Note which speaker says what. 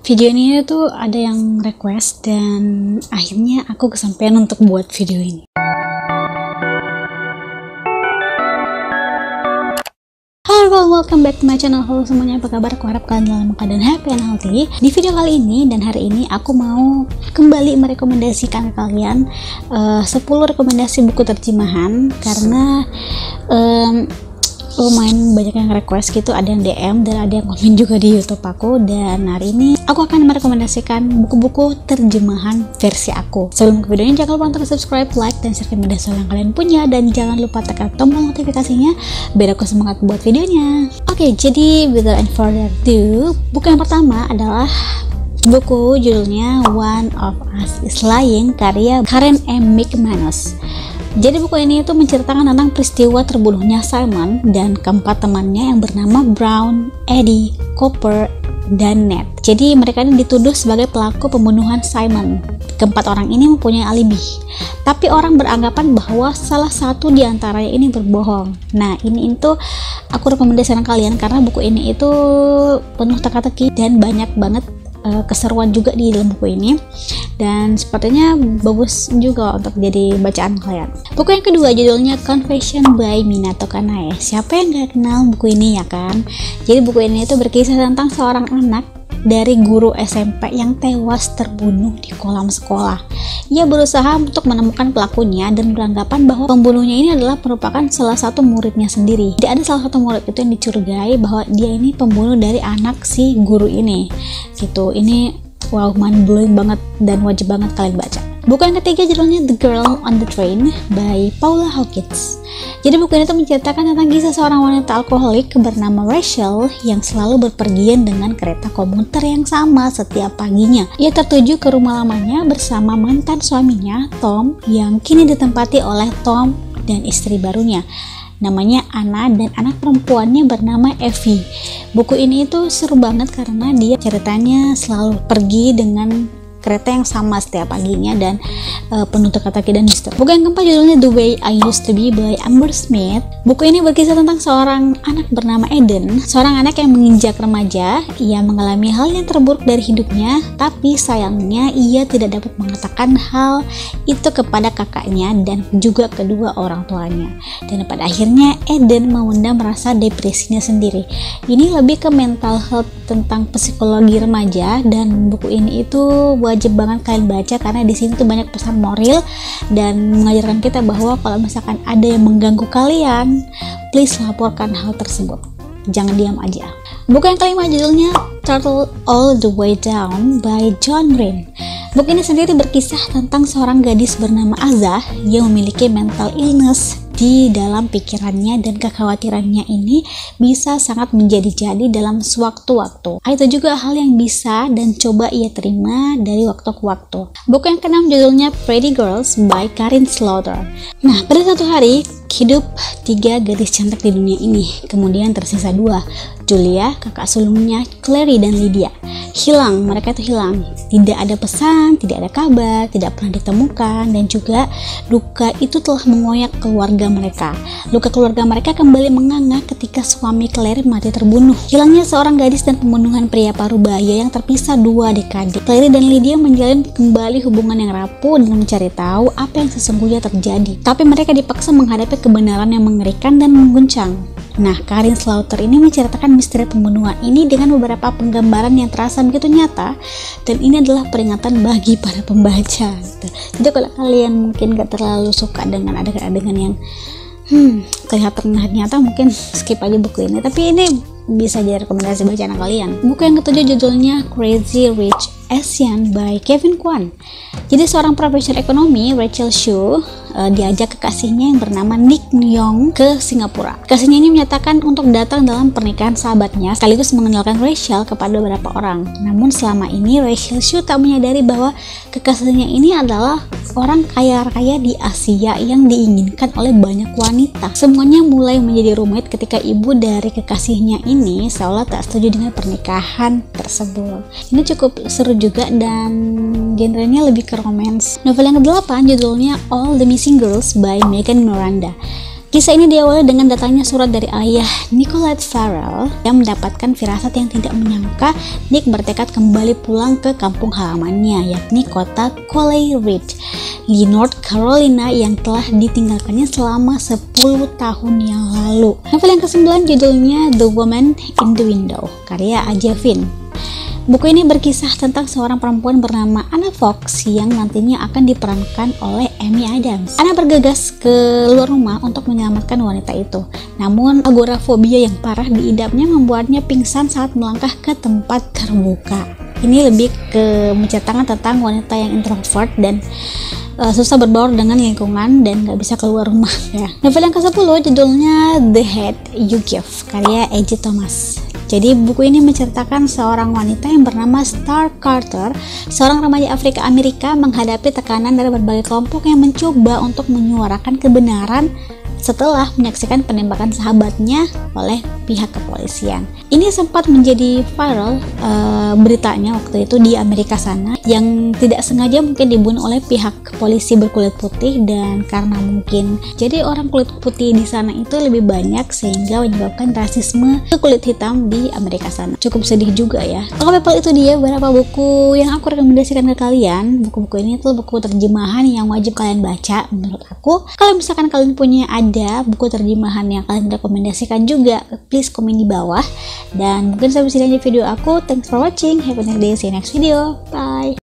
Speaker 1: Video ini tuh ada yang request dan akhirnya aku kesampaian untuk buat video ini. Halo, welcome back to my channel. Halo semuanya, apa kabar? Aku harap kalian dalam keadaan happy and healthy. Di video kali ini dan hari ini aku mau kembali merekomendasikan ke kalian 10 rekomendasi buku terjemahan karena lumayan banyak yang request gitu, ada yang DM dan ada yang komen juga di YouTube aku. Dan hari ini aku akan merekomendasikan buku-buku terjemahan versi aku. Sebelum ke videonya, jangan lupa untuk subscribe, like, dan share ke media sosial yang kalian punya, dan jangan lupa tekan tombol notifikasinya biar aku semangat buat videonya. Oke, jadi without any further ado, buku yang pertama adalah buku judulnya One of Us is Lying karya Karen M. McManus. Jadi buku ini itu menceritakan tentang peristiwa terbunuhnya Simon dan keempat temannya yang bernama Brown, Eddie, Cooper, dan Ned. Jadi mereka ini dituduh sebagai pelaku pembunuhan Simon. Keempat orang ini mempunyai alibi, tapi orang beranggapan bahwa salah satu di antaranya ini berbohong. Nah, ini itu aku rekomendasikan kalian karena buku ini itu penuh teka-teki dan banyak banget keseruan juga di dalam buku ini, dan sepertinya bagus juga untuk jadi bacaan kalian. Buku yang kedua judulnya Confession by Minato Kanae. Siapa yang gak kenal buku ini, ya kan? Jadi buku ini itu berkisah tentang seorang anak dari guru SMP yang tewas terbunuh di kolam sekolah. Ia berusaha untuk menemukan pelakunya dan beranggapan bahwa pembunuhnya ini adalah merupakan salah satu muridnya sendiri. Jadi ada salah satu murid itu yang dicurigai bahwa dia ini pembunuh dari anak si guru ini. Gitu. Ini wow, mind blowing banget dan wajib banget kalian baca. Buku yang ketiga judulnya The Girl on the Train by Paula Hawkins. Jadi buku ini tuh menceritakan tentang kisah seorang wanita alkoholik bernama Rachel yang selalu berpergian dengan kereta komuter yang sama setiap paginya. Ia tertuju ke rumah lamanya bersama mantan suaminya, Tom, yang kini ditempati oleh Tom dan istri barunya. Namanya Anna dan anak perempuannya bernama Evie. Buku ini itu seru banget karena dia ceritanya selalu pergi dengan kereta yang sama setiap paginya dan penuh teka-teki dan misteri. Buku yang keempat judulnya The Way I Used to Be by Amber Smith. Buku ini berkisah tentang seorang anak bernama Eden, seorang anak yang menginjak remaja. Ia mengalami hal yang terburuk dari hidupnya, tapi sayangnya ia tidak dapat mengatakan hal itu kepada kakaknya dan juga kedua orang tuanya. Dan pada akhirnya Eden memendam rasa depresinya sendiri. Ini lebih ke mental health tentang psikologi remaja, dan buku ini itu wajib banget kalian baca karena di sini tuh banyak pesan moral dan mengajarkan kita bahwa kalau misalkan ada yang mengganggu kalian, please laporkan hal tersebut, jangan diam aja. Buku yang kelima judulnya Turtle All the Way Down by John Green. Buku ini sendiri berkisah tentang seorang gadis bernama Azah yang memiliki mental illness di dalam pikirannya, dan kekhawatirannya ini bisa sangat menjadi-jadi dalam sewaktu-waktu. Itu juga hal yang bisa dan coba ia terima dari waktu ke waktu. Buku yang keenam judulnya Pretty Girls by Karin Slaughter. Nah, pada satu hari hidup 3 gadis cantik di dunia ini, kemudian tersisa 2, Julia, kakak sulungnya Clary, dan Lydia. Mereka itu hilang, tidak ada pesan, tidak ada kabar, tidak pernah ditemukan, dan juga duka itu telah mengoyak keluarga mereka. Luka keluarga mereka kembali menganga ketika suami Clary mati terbunuh. Hilangnya seorang gadis dan pembunuhan pria parubaya yang terpisah 2 dekade. Clary dan Lydia menjalin kembali hubungan yang rapuh dan mencari tahu apa yang sesungguhnya terjadi, tapi mereka dipaksa menghadapi kebenaran yang mengerikan dan mengguncang. Nah, Karin Slaughter ini menceritakan misteri pembunuhan ini dengan beberapa penggambaran yang terasa begitu nyata, dan ini adalah peringatan bagi para pembaca gitu. Jadi kalau kalian mungkin gak terlalu suka dengan adegan-adegan yang kelihatan nyata, mungkin skip aja buku ini, tapi ini bisa jadi rekomendasi bacaan kalian. Buku yang ketujuh judulnya Crazy Rich Asian by Kevin Kwan. Jadi seorang profesor ekonomi, Rachel Shu, diajak kekasihnya yang bernama Nick Nyong ke Singapura. Kekasihnya ini menyatakan untuk datang dalam pernikahan sahabatnya, sekaligus mengenalkan Rachel kepada beberapa orang. Namun selama ini Rachel Shu tak menyadari bahwa kekasihnya ini adalah orang kaya-kaya di Asia yang diinginkan oleh banyak wanita. Semuanya mulai menjadi rumit ketika ibu dari kekasihnya ini seolah tak setuju dengan pernikahan tersebut. Ini cukup seru juga dan genrenya lebih ke romance. Novel yang ke-8 judulnya All the Missing Girls by Megan Miranda. Kisah ini diawali dengan datangnya surat dari ayah Nicolette Farrell yang mendapatkan firasat yang tidak menyangka Nick bertekad kembali pulang ke kampung halamannya, yakni kota Coley Ridge di North Carolina yang telah ditinggalkannya selama 10 tahun yang lalu. Novel yang ke-9 judulnya The Woman in the Window, karya Aja Finn. Buku ini berkisah tentang seorang perempuan bernama Anna Fox yang nantinya akan diperankan oleh Amy Adams. Anna bergegas keluar rumah untuk menyelamatkan wanita itu. Namun agorafobia yang parah diidapnya membuatnya pingsan saat melangkah ke tempat terbuka. Ini lebih ke menceritakan tentang wanita yang introvert dan susah berbaur dengan lingkungan dan gak bisa keluar rumah ya. Novel yang ke-10 judulnya The Hate You Give, karya A.J. Thomas. Jadi buku ini menceritakan seorang wanita yang bernama Star Carter, seorang remaja Afrika Amerika menghadapi tekanan dari berbagai kelompok yang mencoba untuk menyuarakan kebenaran setelah menyaksikan penembakan sahabatnya oleh pihak kepolisian. Ini sempat menjadi viral beritanya waktu itu di Amerika sana, yang tidak sengaja mungkin dibunuh oleh pihak polisi berkulit putih, dan karena mungkin jadi orang kulit putih di sana itu lebih banyak sehingga menyebabkan rasisme ke kulit hitam di Amerika sana. Cukup sedih juga ya. Oke people, itu dia beberapa buku yang aku rekomendasikan ke kalian. Buku-buku ini tuh buku terjemahan yang wajib kalian baca menurut aku. Kalau misalkan kalian punya ada buku terjemahan yang kalian rekomendasikan juga, please komen di bawah. Dan mungkin sampai sini aja video aku. Thanks for watching. Have a nice day. See you next video. Bye.